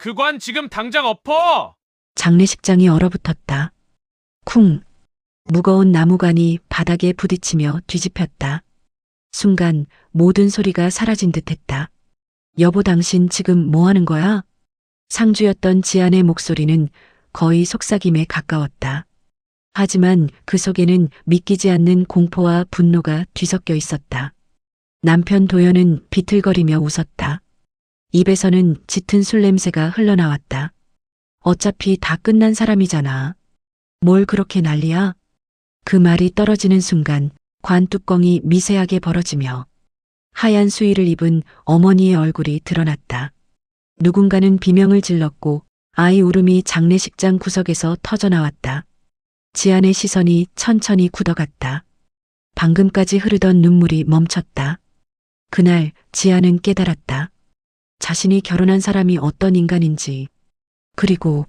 그 관 지금 당장 엎어! 장례식장이 얼어붙었다. 쿵! 무거운 나무관이 바닥에 부딪히며 뒤집혔다. 순간 모든 소리가 사라진 듯했다. 여보, 당신 지금 뭐 하는 거야? 상주였던 지안의 목소리는 거의 속삭임에 가까웠다. 하지만 그 속에는 믿기지 않는 공포와 분노가 뒤섞여 있었다. 남편 도연은 비틀거리며 웃었다. 입에서는 짙은 술 냄새가 흘러나왔다. 어차피 다 끝난 사람이잖아. 뭘 그렇게 난리야? 그 말이 떨어지는 순간 관 뚜껑이 미세하게 벌어지며 하얀 수의를 입은 어머니의 얼굴이 드러났다. 누군가는 비명을 질렀고 아이 울음이 장례식장 구석에서 터져나왔다. 지안의 시선이 천천히 굳어갔다. 방금까지 흐르던 눈물이 멈췄다. 그날 지안은 깨달았다. 자신이 결혼한 사람이 어떤 인간인지, 그리고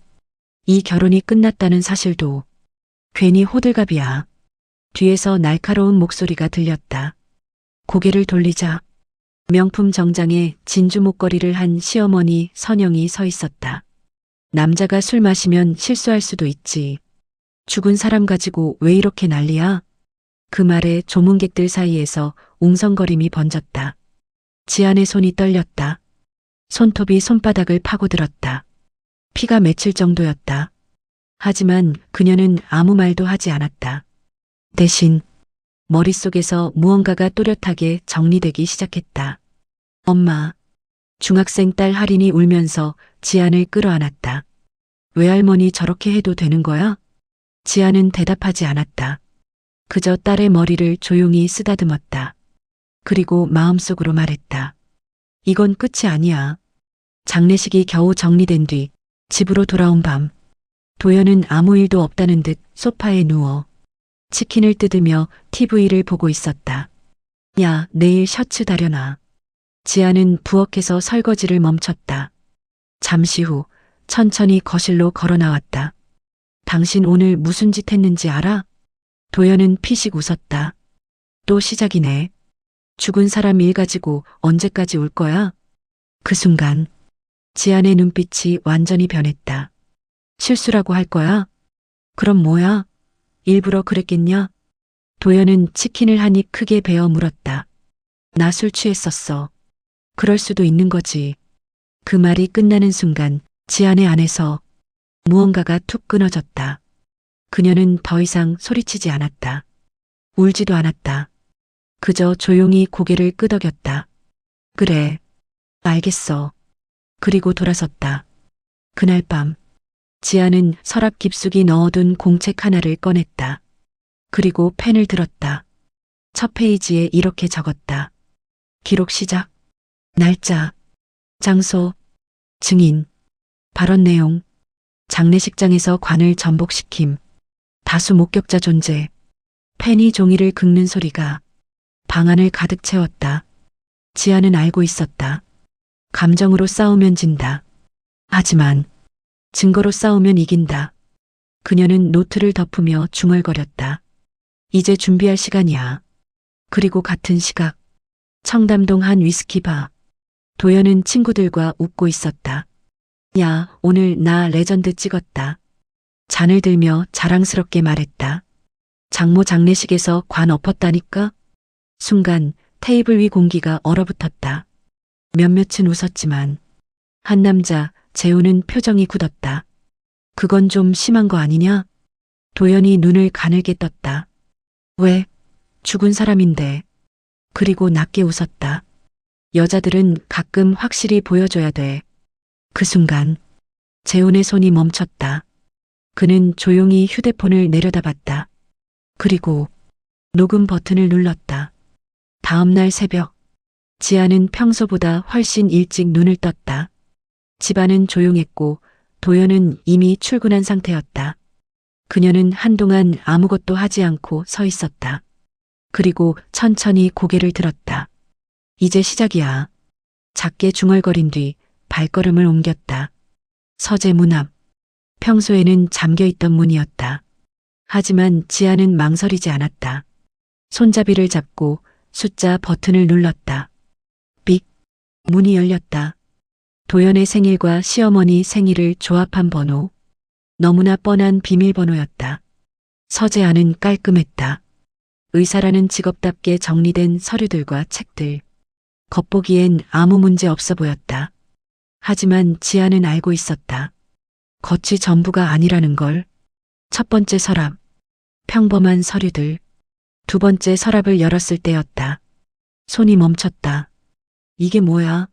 이 결혼이 끝났다는 사실도. 괜히 호들갑이야. 뒤에서 날카로운 목소리가 들렸다. 고개를 돌리자 명품 정장에 진주 목걸이를 한 시어머니 선영이 서 있었다. 남자가 술 마시면 실수할 수도 있지. 죽은 사람 가지고 왜 이렇게 난리야? 그 말에 조문객들 사이에서 웅성거림이 번졌다. 지안의 손이 떨렸다. 손톱이 손바닥을 파고들었다. 피가 맺힐 정도였다. 하지만 그녀는 아무 말도 하지 않았다. 대신 머릿속에서 무언가가 또렷하게 정리되기 시작했다. 엄마. 중학생 딸 할인이 울면서 지안을 끌어안았다. 외할머니 저렇게 해도 되는 거야? 지안은 대답하지 않았다. 그저 딸의 머리를 조용히 쓰다듬었다. 그리고 마음속으로 말했다. 이건 끝이 아니야. 장례식이 겨우 정리된 뒤 집으로 돌아온 밤, 도연은 아무 일도 없다는 듯 소파에 누워 치킨을 뜯으며 TV를 보고 있었다. 야, 내일 셔츠 다려놔. 지아는 부엌에서 설거지를 멈췄다. 잠시 후 천천히 거실로 걸어 나왔다. 당신 오늘 무슨 짓 했는지 알아? 도연은 피식 웃었다. 또 시작이네. 죽은 사람 일 가지고 언제까지 울 거야? 그 순간 지안의 눈빛이 완전히 변했다. 실수라고 할 거야? 그럼 뭐야? 일부러 그랬겠냐? 도연은 치킨을 한 입 크게 베어 물었다. 나 술 취했었어. 그럴 수도 있는 거지. 그 말이 끝나는 순간 지안의 안에서 무언가가 툭 끊어졌다. 그녀는 더 이상 소리치지 않았다. 울지도 않았다. 그저 조용히 고개를 끄덕였다. 그래, 알겠어. 그리고 돌아섰다. 그날 밤 지아는 서랍 깊숙이 넣어둔 공책 하나를 꺼냈다. 그리고 펜을 들었다. 첫 페이지에 이렇게 적었다. 기록 시작. 날짜, 장소, 증인, 발언 내용, 장례식장에서 관을 전복시킴, 다수 목격자 존재. 펜이 종이를 긁는 소리가 방 안을 가득 채웠다. 지아는 알고 있었다. 감정으로 싸우면 진다. 하지만 증거로 싸우면 이긴다. 그녀는 노트를 덮으며 중얼거렸다. 이제 준비할 시간이야. 그리고 같은 시각, 청담동 한 위스키바. 도연은 친구들과 웃고 있었다. 야, 오늘 나 레전드 찍었다. 잔을 들며 자랑스럽게 말했다. 장모 장례식에서 관 엎었다니까? 순간 테이블 위 공기가 얼어붙었다. 몇몇은 웃었지만 한 남자, 재우는 표정이 굳었다. 그건 좀 심한 거 아니냐? 도연이 눈을 가늘게 떴다. 왜? 죽은 사람인데. 그리고 낮게 웃었다. 여자들은 가끔 확실히 보여줘야 돼. 그 순간 재훈의 손이 멈췄다. 그는 조용히 휴대폰을 내려다봤다. 그리고 녹음 버튼을 눌렀다. 다음 날 새벽, 지아는 평소보다 훨씬 일찍 눈을 떴다. 집안은 조용했고 도연은 이미 출근한 상태였다. 그녀는 한동안 아무것도 하지 않고 서 있었다. 그리고 천천히 고개를 들었다. 이제 시작이야. 작게 중얼거린 뒤 발걸음을 옮겼다. 서재 문 앞. 평소에는 잠겨있던 문이었다. 하지만 지아는 망설이지 않았다. 손잡이를 잡고 숫자 버튼을 눌렀다. 삑. 문이 열렸다. 도연의 생일과 시어머니 생일을 조합한 번호. 너무나 뻔한 비밀번호였다. 서재 안은 깔끔했다. 의사라는 직업답게 정리된 서류들과 책들. 겉보기엔 아무 문제 없어 보였다. 하지만 지아는 알고 있었다. 겉이 전부가 아니라는 걸. 첫 번째 서랍. 평범한 서류들. 두 번째 서랍을 열었을 때였다. 손이 멈췄다. 이게 뭐야?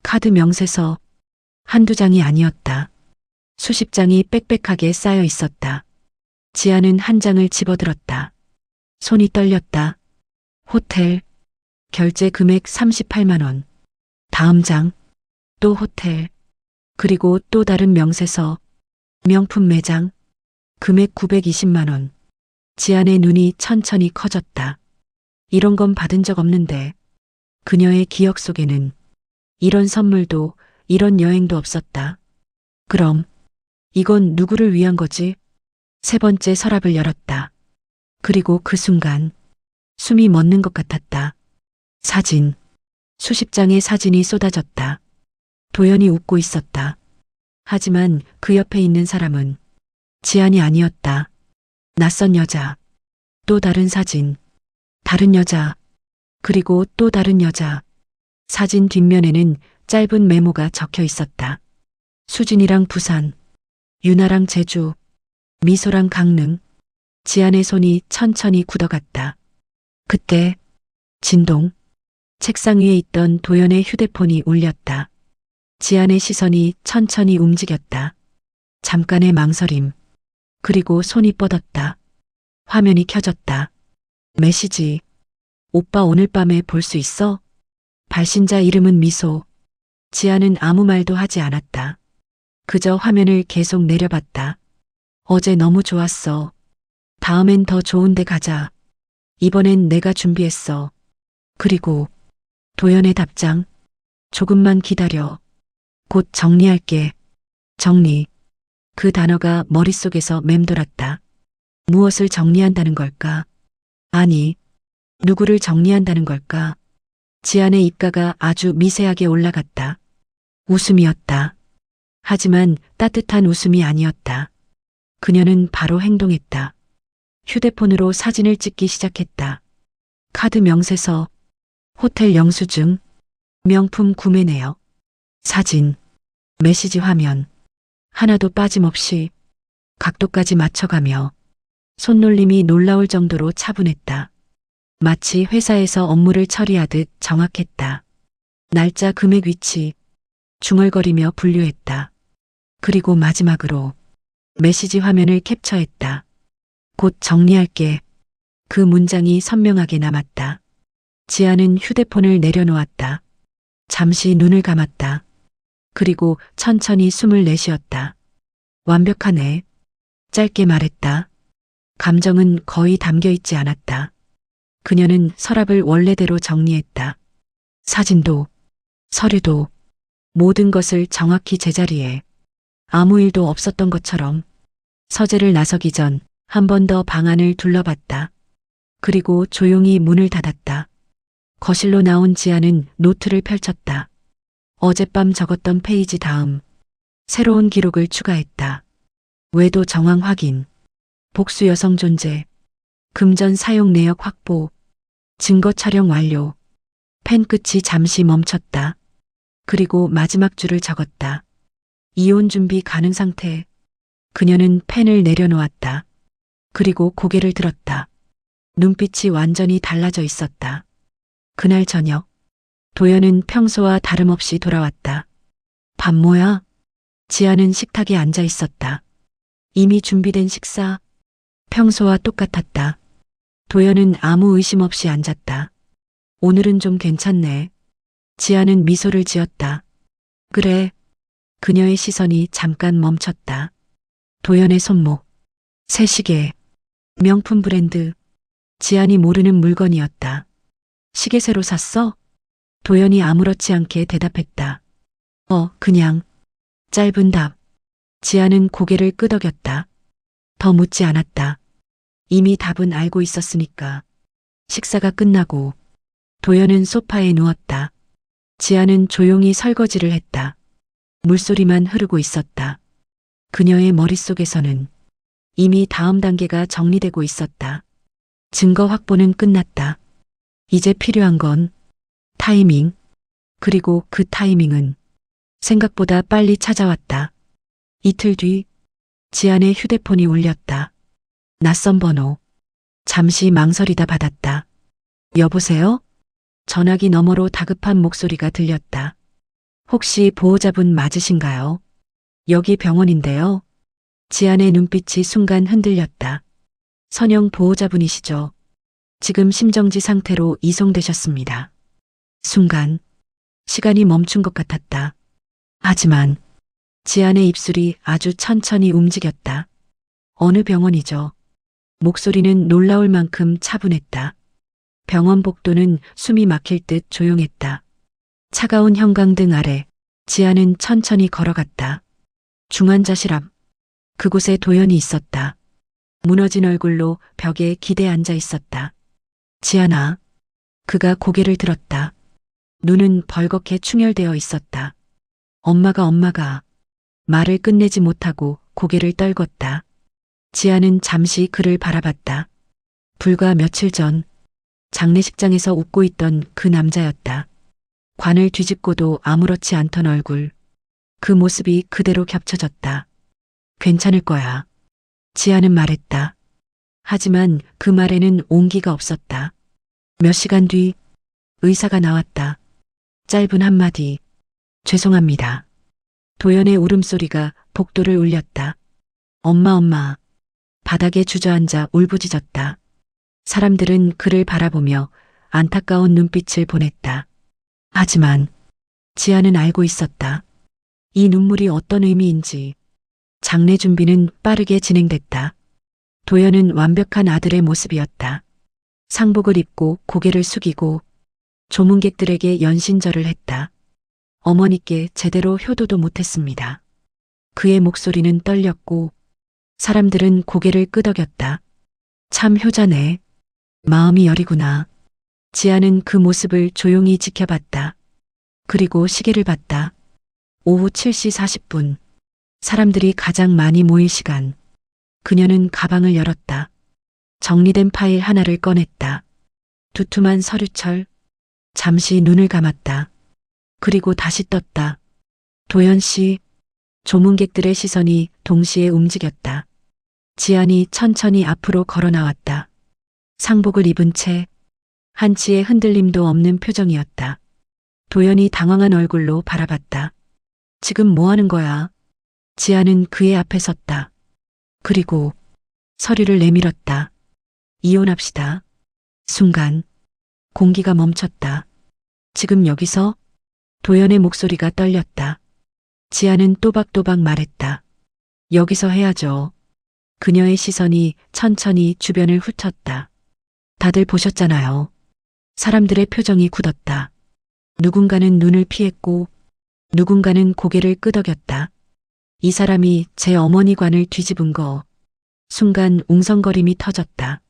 카드 명세서. 한두 장이 아니었다. 수십 장이 빽빽하게 쌓여 있었다. 지아는 한 장을 집어들었다. 손이 떨렸다. 호텔. 결제 금액 38만 원. 다음 장. 또 호텔. 그리고 또 다른 명세서. 명품 매장. 금액 920만 원. 지안의 눈이 천천히 커졌다. 이런 건 받은 적 없는데. 그녀의 기억 속에는 이런 선물도 이런 여행도 없었다. 그럼 이건 누구를 위한 거지? 세 번째 서랍을 열었다. 그리고 그 순간 숨이 멎는 것 같았다. 사진. 수십 장의 사진이 쏟아졌다. 도연이 웃고 있었다. 하지만 그 옆에 있는 사람은 지안이 아니었다. 낯선 여자. 또 다른 사진. 다른 여자. 그리고 또 다른 여자. 사진 뒷면에는 짧은 메모가 적혀 있었다. 수진이랑 부산. 유나랑 제주. 미소랑 강릉. 지안의 손이 천천히 굳어갔다. 그때 진동. 책상 위에 있던 도연의 휴대폰이 울렸다. 지안의 시선이 천천히 움직였다. 잠깐의 망설임. 그리고 손이 뻗었다. 화면이 켜졌다. 메시지. 오빠 오늘 밤에 볼 수 있어? 발신자 이름은 미소. 지아는 아무 말도 하지 않았다. 그저 화면을 계속 내려봤다. 어제 너무 좋았어. 다음엔 더 좋은 데 가자. 이번엔 내가 준비했어. 그리고 도연의 답장. 조금만 기다려. 곧 정리할게. 정리. 그 단어가 머릿속에서 맴돌았다. 무엇을 정리한다는 걸까? 아니, 누구를 정리한다는 걸까? 지안의 입가가 아주 미세하게 올라갔다. 웃음이었다. 하지만 따뜻한 웃음이 아니었다. 그녀는 바로 행동했다. 휴대폰으로 사진을 찍기 시작했다. 카드 명세서, 호텔 영수증, 명품 구매 내역, 사진, 메시지 화면. 하나도 빠짐없이 각도까지 맞춰가며 손놀림이 놀라울 정도로 차분했다. 마치 회사에서 업무를 처리하듯 정확했다. 날짜, 금액, 위치, 중얼거리며 분류했다. 그리고 마지막으로 메시지 화면을 캡처했다. 곧 정리할게. 그 문장이 선명하게 남았다. 지아는 휴대폰을 내려놓았다. 잠시 눈을 감았다. 그리고 천천히 숨을 내쉬었다. 완벽하네. 짧게 말했다. 감정은 거의 담겨 있지 않았다. 그녀는 서랍을 원래대로 정리했다. 사진도, 서류도, 모든 것을 정확히 제자리에. 아무 일도 없었던 것처럼. 서재를 나서기 전 한 번 더 방 안을 둘러봤다. 그리고 조용히 문을 닫았다. 거실로 나온 지아는 노트를 펼쳤다. 어젯밤 적었던 페이지 다음. 새로운 기록을 추가했다. 외도 정황 확인. 복수 여성 존재. 금전 사용 내역 확보. 증거 촬영 완료. 펜 끝이 잠시 멈췄다. 그리고 마지막 줄을 적었다. 이혼 준비 가능 상태. 그녀는 펜을 내려놓았다. 그리고 고개를 들었다. 눈빛이 완전히 달라져 있었다. 그날 저녁. 도연은 평소와 다름없이 돌아왔다. 밥 뭐야? 지아는 식탁에 앉아 있었다. 이미 준비된 식사. 평소와 똑같았다. 도연은 아무 의심 없이 앉았다. 오늘은 좀 괜찮네. 지아는 미소를 지었다. 그래. 그녀의 시선이 잠깐 멈췄다. 도연의 손목. 새 시계. 명품 브랜드. 지안이 모르는 물건이었다. 시계 새로 샀어? 도연이 아무렇지 않게 대답했다. 그냥. 짧은 답. 지아는 고개를 끄덕였다. 더 묻지 않았다. 이미 답은 알고 있었으니까. 식사가 끝나고 도연은 소파에 누웠다. 지아는 조용히 설거지를 했다. 물소리만 흐르고 있었다. 그녀의 머릿속에서는 이미 다음 단계가 정리되고 있었다. 증거 확보는 끝났다. 이제 필요한 건 타이밍. 그리고 그 타이밍은 생각보다 빨리 찾아왔다. 이틀 뒤 지안의 휴대폰이 울렸다. 낯선 번호. 잠시 망설이다 받았다. 여보세요? 전화기 너머로 다급한 목소리가 들렸다. 혹시 보호자분 맞으신가요? 여기 병원인데요. 지안의 눈빛이 순간 흔들렸다. 선영 보호자분이시죠? 지금 심정지 상태로 이송되셨습니다. 순간 시간이 멈춘 것 같았다. 하지만 지안의 입술이 아주 천천히 움직였다. 어느 병원이죠? 목소리는 놀라울 만큼 차분했다. 병원 복도는 숨이 막힐 듯 조용했다. 차가운 형광등 아래 지안은 천천히 걸어갔다. 중환자실 앞. 그곳에 도연이 있었다. 무너진 얼굴로 벽에 기대 앉아 있었다. 지안아. 그가 고개를 들었다. 눈은 벌겋게 충혈되어 있었다. 엄마가 말을 끝내지 못하고 고개를 떨궜다. 지안은 잠시 그를 바라봤다. 불과 며칠 전 장례식장에서 웃고 있던 그 남자였다. 관을 뒤집고도 아무렇지 않던 얼굴. 그 모습이 그대로 겹쳐졌다. 괜찮을 거야. 지안은 말했다. 하지만 그 말에는 온기가 없었다. 몇 시간 뒤 의사가 나왔다. 짧은 한마디. 죄송합니다. 도연의 울음소리가 복도를 울렸다. 엄마. 바닥에 주저앉아 울부짖었다. 사람들은 그를 바라보며 안타까운 눈빛을 보냈다. 하지만 지안은 알고 있었다. 이 눈물이 어떤 의미인지. 장례 준비는 빠르게 진행됐다. 도연은 완벽한 아들의 모습이었다. 상복을 입고 고개를 숙이고 조문객들에게 연신절을 했다. 어머니께 제대로 효도도 못했습니다. 그의 목소리는 떨렸고 사람들은 고개를 끄덕였다. 참 효자네. 마음이 여리구나. 지안은 그 모습을 조용히 지켜봤다. 그리고 시계를 봤다. 오후 7시 40분. 사람들이 가장 많이 모일 시간. 그녀는 가방을 열었다. 정리된 파일 하나를 꺼냈다. 두툼한 서류철. 잠시 눈을 감았다. 그리고 다시 떴다. 도연 씨. 조문객들의 시선이 동시에 움직였다. 지안이 천천히 앞으로 걸어 나왔다. 상복을 입은 채 한치의 흔들림도 없는 표정이었다. 도연이 당황한 얼굴로 바라봤다. 지금 뭐 하는 거야? 지안은 그의 앞에 섰다. 그리고 서류를 내밀었다. 이혼합시다. 순간 공기가 멈췄다. 지금 여기서? 도연의 목소리가 떨렸다. 지안은 또박또박 말했다. 여기서 해야죠. 그녀의 시선이 천천히 주변을 훑었다. 다들 보셨잖아요. 사람들의 표정이 굳었다. 누군가는 눈을 피했고 누군가는 고개를 끄덕였다. 이 사람이 제 어머니 관을 뒤집은 거. 순간 웅성거림이 터졌다.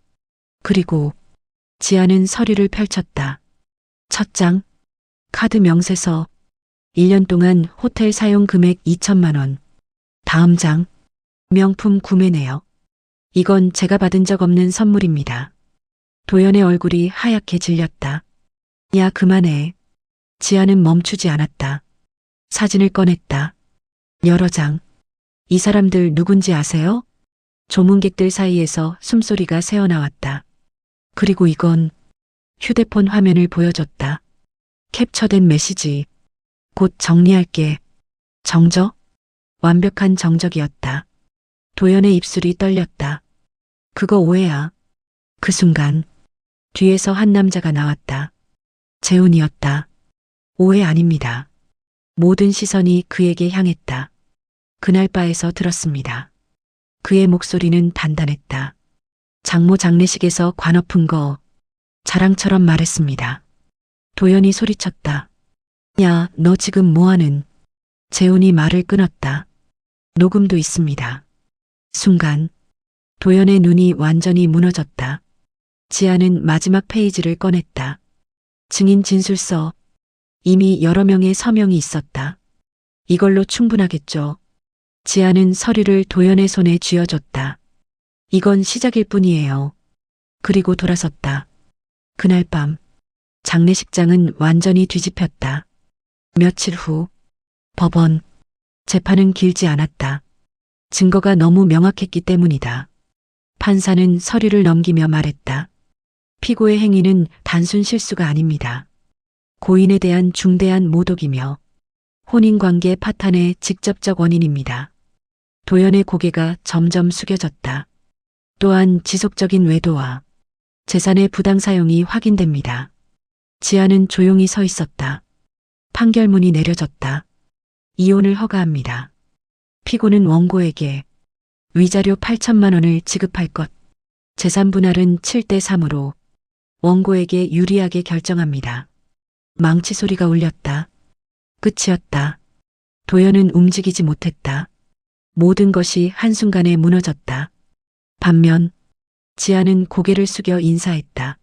그리고 지안은 서류를 펼쳤다. 첫 장, 카드 명세서, 1년 동안 호텔 사용 금액 2천만 원. 다음 장, 명품 구매 내역. 이건 제가 받은 적 없는 선물입니다. 도연의 얼굴이 하얗게 질렸다. 야, 그만해. 지안은 멈추지 않았다. 사진을 꺼냈다. 여러 장. 이 사람들 누군지 아세요? 조문객들 사이에서 숨소리가 새어나왔다. 그리고 이건 휴대폰 화면을 보여줬다. 캡처된 메시지. 곧 정리할게. 정적? 완벽한 정적이었다. 도연의 입술이 떨렸다. 그거 오해야. 그 순간 뒤에서 한 남자가 나왔다. 재훈이었다. 오해 아닙니다. 모든 시선이 그에게 향했다. 그날 바에서 들었습니다. 그의 목소리는 단단했다. 장모 장례식에서 관 엎은 거 자랑처럼 말했습니다. 도연이 소리쳤다. 야, 너 지금 뭐하는? 재훈이 말을 끊었다. 녹음도 있습니다. 순간 도연의 눈이 완전히 무너졌다. 지안은 마지막 페이지를 꺼냈다. 증인 진술서. 이미 여러 명의 서명이 있었다. 이걸로 충분하겠죠. 지아는 서류를 도연의 손에 쥐어줬다. 이건 시작일 뿐이에요. 그리고 돌아섰다. 그날 밤 장례식장은 완전히 뒤집혔다. 며칠 후 법원 재판은 길지 않았다. 증거가 너무 명확했기 때문이다. 판사는 서류를 넘기며 말했다. 피고의 행위는 단순 실수가 아닙니다. 고인에 대한 중대한 모독이며 혼인관계 파탄의 직접적 원인입니다. 도연의 고개가 점점 숙여졌다. 또한 지속적인 외도와 재산의 부당 사용이 확인됩니다. 지아는 조용히 서 있었다. 판결문이 내려졌다. 이혼을 허가합니다. 피고는 원고에게 위자료 8천만 원을 지급할 것, 재산 분할은 7대 3으로 원고에게 유리하게 결정합니다. 망치 소리가 울렸다. 끝이었다. 도연은 움직이지 못했다. 모든 것이 한순간에 무너졌다. 반면 지아는 고개를 숙여 인사했다.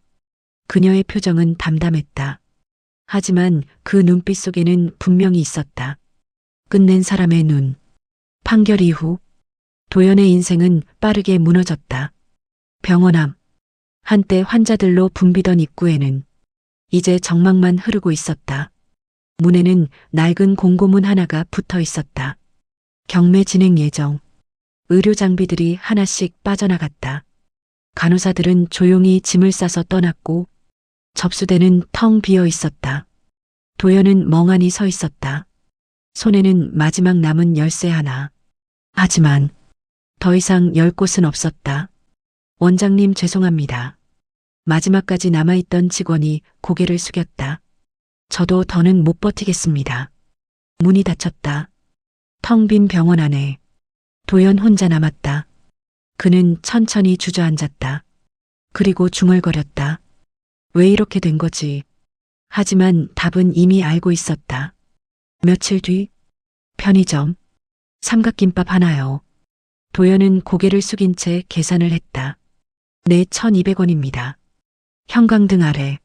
그녀의 표정은 담담했다. 하지만 그 눈빛 속에는 분명히 있었다. 끝낸 사람의 눈. 판결 이후 도연의 인생은 빠르게 무너졌다. 병원 앞 한때 환자들로 붐비던 입구에는 이제 정막만 흐르고 있었다. 문에는 낡은 공고문 하나가 붙어 있었다. 경매 진행 예정. 의료 장비들이 하나씩 빠져나갔다. 간호사들은 조용히 짐을 싸서 떠났고 접수대는 텅 비어 있었다. 도연은 멍하니 서 있었다. 손에는 마지막 남은 열쇠 하나. 하지만 더 이상 열 곳은 없었다. 원장님 죄송합니다. 마지막까지 남아있던 직원이 고개를 숙였다. 저도 더는 못 버티겠습니다. 문이 닫혔다. 텅 빈 병원 안에 도연 혼자 남았다. 그는 천천히 주저앉았다. 그리고 중얼거렸다. 왜 이렇게 된 거지? 하지만 답은 이미 알고 있었다. 며칠 뒤 편의점 삼각김밥 하나요. 도연은 고개를 숙인 채 계산을 했다. 네, 1,200원입니다. 형광등 아래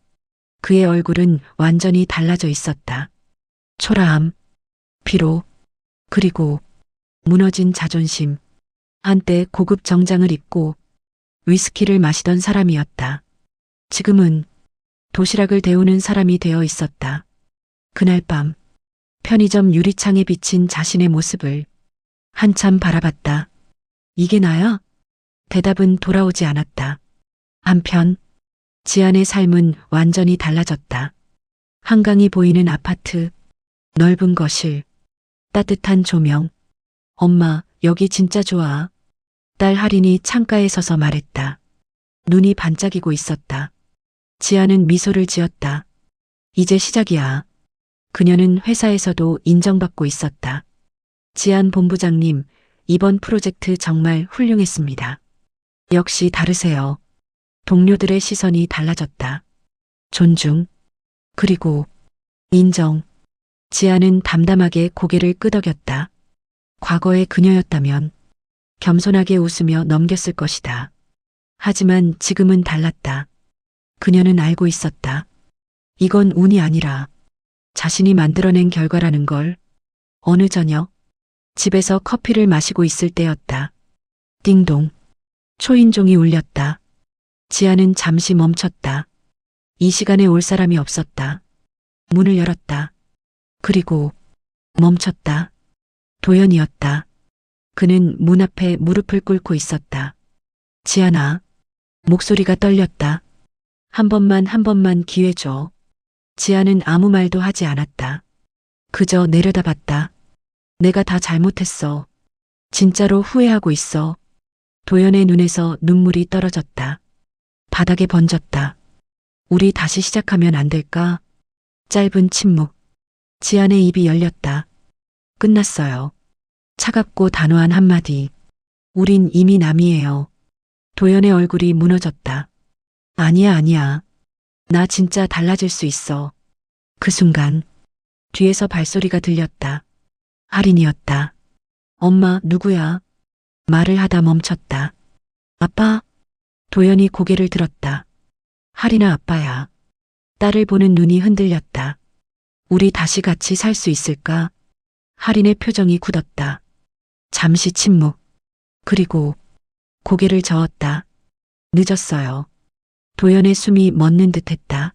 그의 얼굴은 완전히 달라져 있었다. 초라함, 피로, 그리고 무너진 자존심. 한때 고급 정장을 입고 위스키를 마시던 사람이었다. 지금은 도시락을 데우는 사람이 되어 있었다. 그날 밤 편의점 유리창에 비친 자신의 모습을 한참 바라봤다. 이게 나야? 대답은 돌아오지 않았다. 한편 지안의 삶은 완전히 달라졌다. 한강이 보이는 아파트, 넓은 거실, 따뜻한 조명. 엄마, 여기 진짜 좋아. 딸 할인이 창가에 서서 말했다. 눈이 반짝이고 있었다. 지아는 미소를 지었다. 이제 시작이야. 그녀는 회사에서도 인정받고 있었다. 지안 본부장님, 이번 프로젝트 정말 훌륭했습니다. 역시 다르세요. 동료들의 시선이 달라졌다. 존중, 그리고 인정. 지아는 담담하게 고개를 끄덕였다. 과거의 그녀였다면 겸손하게 웃으며 넘겼을 것이다. 하지만 지금은 달랐다. 그녀는 알고 있었다. 이건 운이 아니라 자신이 만들어낸 결과라는 걸. 어느 저녁 집에서 커피를 마시고 있을 때였다. 띵동. 초인종이 울렸다. 지아는 잠시 멈췄다. 이 시간에 올 사람이 없었다. 문을 열었다. 그리고 멈췄다. 도연이었다. 그는 문 앞에 무릎을 꿇고 있었다. 지아나. 목소리가 떨렸다. 한 번만 기회 줘. 지아는 아무 말도 하지 않았다. 그저 내려다봤다. 내가 다 잘못했어. 진짜로 후회하고 있어. 도연의 눈에서 눈물이 떨어졌다. 바닥에 번졌다. 우리 다시 시작하면 안 될까? 짧은 침묵. 지안의 입이 열렸다. 끝났어요. 차갑고 단호한 한마디. 우린 이미 남이에요. 도연의 얼굴이 무너졌다. 아니야. 나 진짜 달라질 수 있어. 그 순간 뒤에서 발소리가 들렸다. 할인이었다. 엄마, 누구야? 말을 하다 멈췄다. 아빠? 도연이 고개를 들었다. 할인아, 아빠야. 딸을 보는 눈이 흔들렸다. 우리 다시 같이 살 수 있을까? 할인의 표정이 굳었다. 잠시 침묵. 그리고 고개를 저었다. 늦었어요. 도연의 숨이 멎는 듯했다.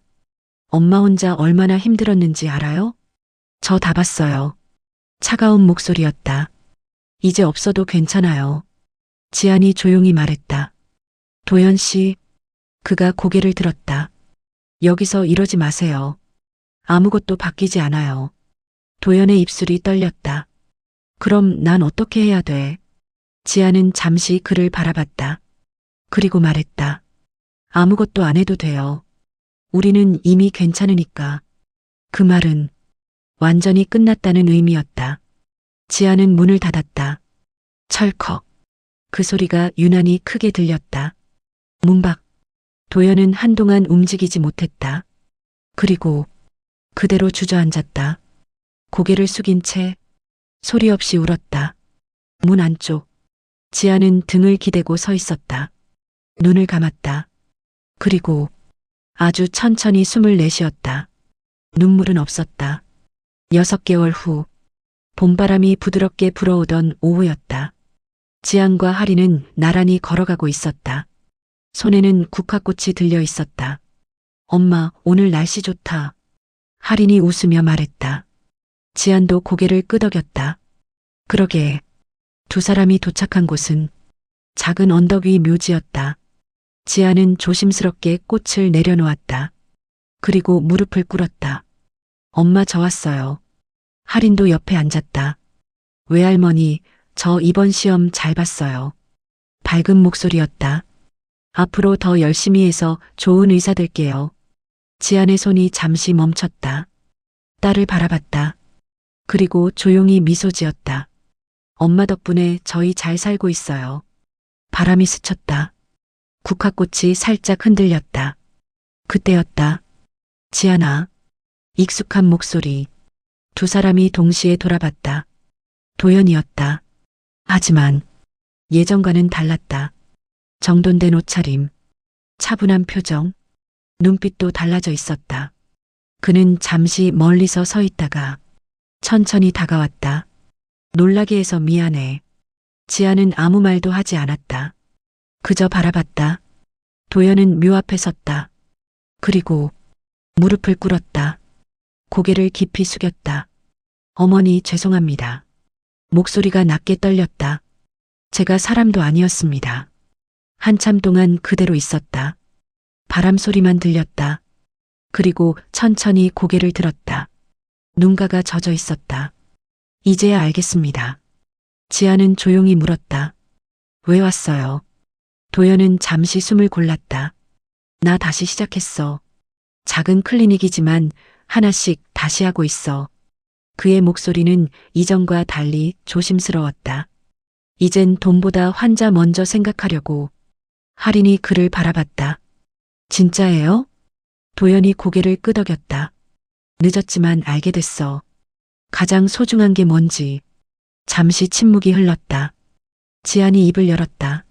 엄마 혼자 얼마나 힘들었는지 알아요? 저 다 봤어요. 차가운 목소리였다. 이제 없어도 괜찮아요. 지안이 조용히 말했다. 도연 씨, 그가 고개를 들었다. 여기서 이러지 마세요. 아무것도 바뀌지 않아요. 도연의 입술이 떨렸다. 그럼 난 어떻게 해야 돼? 지아는 잠시 그를 바라봤다. 그리고 말했다. 아무것도 안 해도 돼요. 우리는 이미 괜찮으니까. 그 말은 완전히 끝났다는 의미였다. 지아는 문을 닫았다. 철컥. 그 소리가 유난히 크게 들렸다. 문 밖. 도연은 한동안 움직이지 못했다. 그리고 그대로 주저앉았다. 고개를 숙인 채 소리 없이 울었다. 문 안쪽. 지아는 등을 기대고 서 있었다. 눈을 감았다. 그리고 아주 천천히 숨을 내쉬었다. 눈물은 없었다. 6개월 후 봄바람이 부드럽게 불어오던 오후였다. 지안과 하리는 나란히 걸어가고 있었다. 손에는 국화꽃이 들려 있었다. 엄마, 오늘 날씨 좋다. 하린이 웃으며 말했다. 지안도 고개를 끄덕였다. 그러게, 두 사람이 도착한 곳은 작은 언덕 위 묘지였다. 지안은 조심스럽게 꽃을 내려놓았다. 그리고 무릎을 꿇었다. 엄마 저 왔어요. 하린도 옆에 앉았다. 외할머니, 저 이번 시험 잘 봤어요. 밝은 목소리였다. 앞으로 더 열심히 해서 좋은 의사 될게요. 지안의 손이 잠시 멈췄다. 딸을 바라봤다. 그리고 조용히 미소 지었다. 엄마 덕분에 저희 잘 살고 있어요. 바람이 스쳤다. 국화꽃이 살짝 흔들렸다. 그때였다. 지안아. 익숙한 목소리. 두 사람이 동시에 돌아봤다. 도연이었다. 하지만 예전과는 달랐다. 정돈된 옷차림, 차분한 표정, 눈빛도 달라져 있었다. 그는 잠시 멀리서 서 있다가 천천히 다가왔다. 놀라게 해서 미안해. 지아는 아무 말도 하지 않았다. 그저 바라봤다. 도연은 묘 앞에 섰다. 그리고 무릎을 꿇었다. 고개를 깊이 숙였다. 어머니 죄송합니다. 목소리가 낮게 떨렸다. 제가 사람도 아니었습니다. 한참 동안 그대로 있었다. 바람 소리만 들렸다. 그리고 천천히 고개를 들었다. 눈가가 젖어 있었다. 이제야 알겠습니다. 지아는 조용히 물었다. 왜 왔어요? 도연은 잠시 숨을 골랐다. 나 다시 시작했어. 작은 클리닉이지만 하나씩 다시 하고 있어. 그의 목소리는 이전과 달리 조심스러웠다. 이젠 돈보다 환자 먼저 생각하려고. 할인이 그를 바라봤다. 진짜예요? 도연이 고개를 끄덕였다. 늦었지만 알게 됐어. 가장 소중한 게 뭔지. 잠시 침묵이 흘렀다. 지안이 입을 열었다.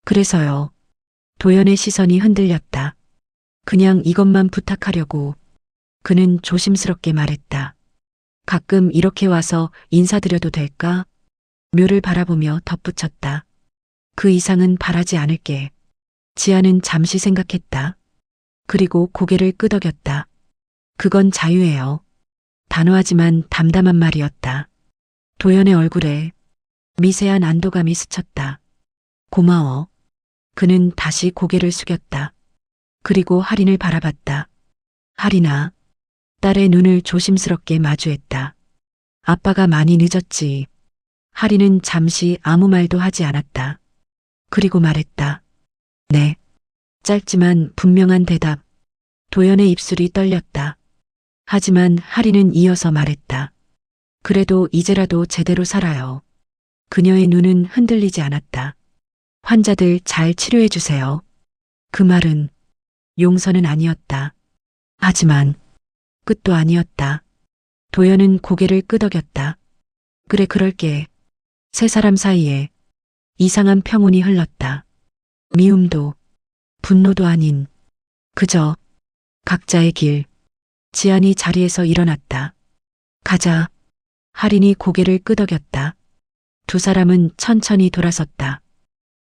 그래서요. 도연의 시선이 흔들렸다. 그냥 이것만 부탁하려고. 그는 조심스럽게 말했다. 가끔 이렇게 와서 인사드려도 될까? 묘를 바라보며 덧붙였다. 그 이상은 바라지 않을게. 지아는 잠시 생각했다. 그리고 고개를 끄덕였다. 그건 자유예요. 단호하지만 담담한 말이었다. 도연의 얼굴에 미세한 안도감이 스쳤다. 고마워. 그는 다시 고개를 숙였다. 그리고 할인을 바라봤다. 할인아. 딸의 눈을 조심스럽게 마주했다. 아빠가 많이 늦었지. 할인은 잠시 아무 말도 하지 않았다. 그리고 말했다. 네. 짧지만 분명한 대답. 도연의 입술이 떨렸다. 하지만 할인은 이어서 말했다. 그래도 이제라도 제대로 살아요. 그녀의 눈은 흔들리지 않았다. 환자들 잘 치료해 주세요. 그 말은 용서는 아니었다. 하지만 끝도 아니었다. 도연은 고개를 끄덕였다. 그래 그럴게. 세 사람 사이에 이상한 평온이 흘렀다. 미움도 분노도 아닌 그저 각자의 길. 지안이 자리에서 일어났다. 가자. 할인이 고개를 끄덕였다. 두 사람은 천천히 돌아섰다.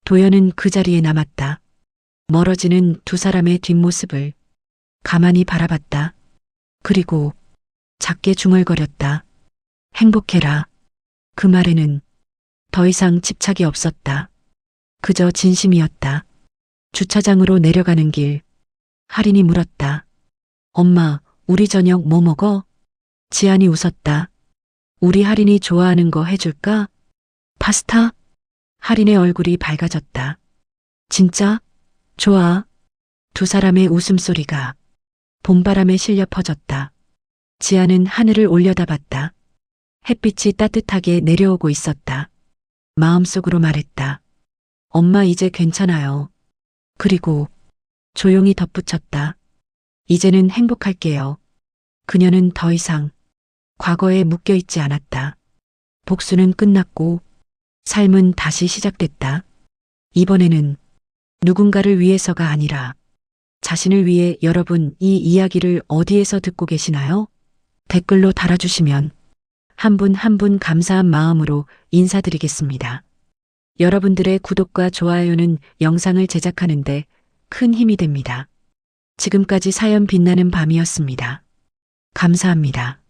도연은 그 자리에 남았다. 멀어지는 두 사람의 뒷모습을 가만히 바라봤다. 그리고 작게 중얼거렸다. 행복해라. 그 말에는 더 이상 집착이 없었다. 그저 진심이었다. 주차장으로 내려가는 길, 할인이 물었다. 엄마, 우리 저녁 뭐 먹어? 지안이 웃었다. 우리 할인이 좋아하는 거 해줄까? 파스타? 할인의 얼굴이 밝아졌다. 진짜? 좋아. 두 사람의 웃음소리가 봄바람에 실려 퍼졌다. 지안은 하늘을 올려다봤다. 햇빛이 따뜻하게 내려오고 있었다. 마음속으로 말했다. 엄마 이제 괜찮아요. 그리고 조용히 덧붙였다. 이제는 행복할게요. 그녀는 더 이상 과거에 묶여 있지 않았다. 복수는 끝났고 삶은 다시 시작됐다. 이번에는 누군가를 위해서가 아니라 자신을 위해. 여러분 이 이야기를 어디에서 듣고 계시나요? 댓글로 달아주시면 한 분 한 분 감사한 마음으로 인사드리겠습니다. 여러분들의 구독과 좋아요는 영상을 제작하는데 큰 힘이 됩니다. 지금까지 사연 빛나는 밤이었습니다. 감사합니다.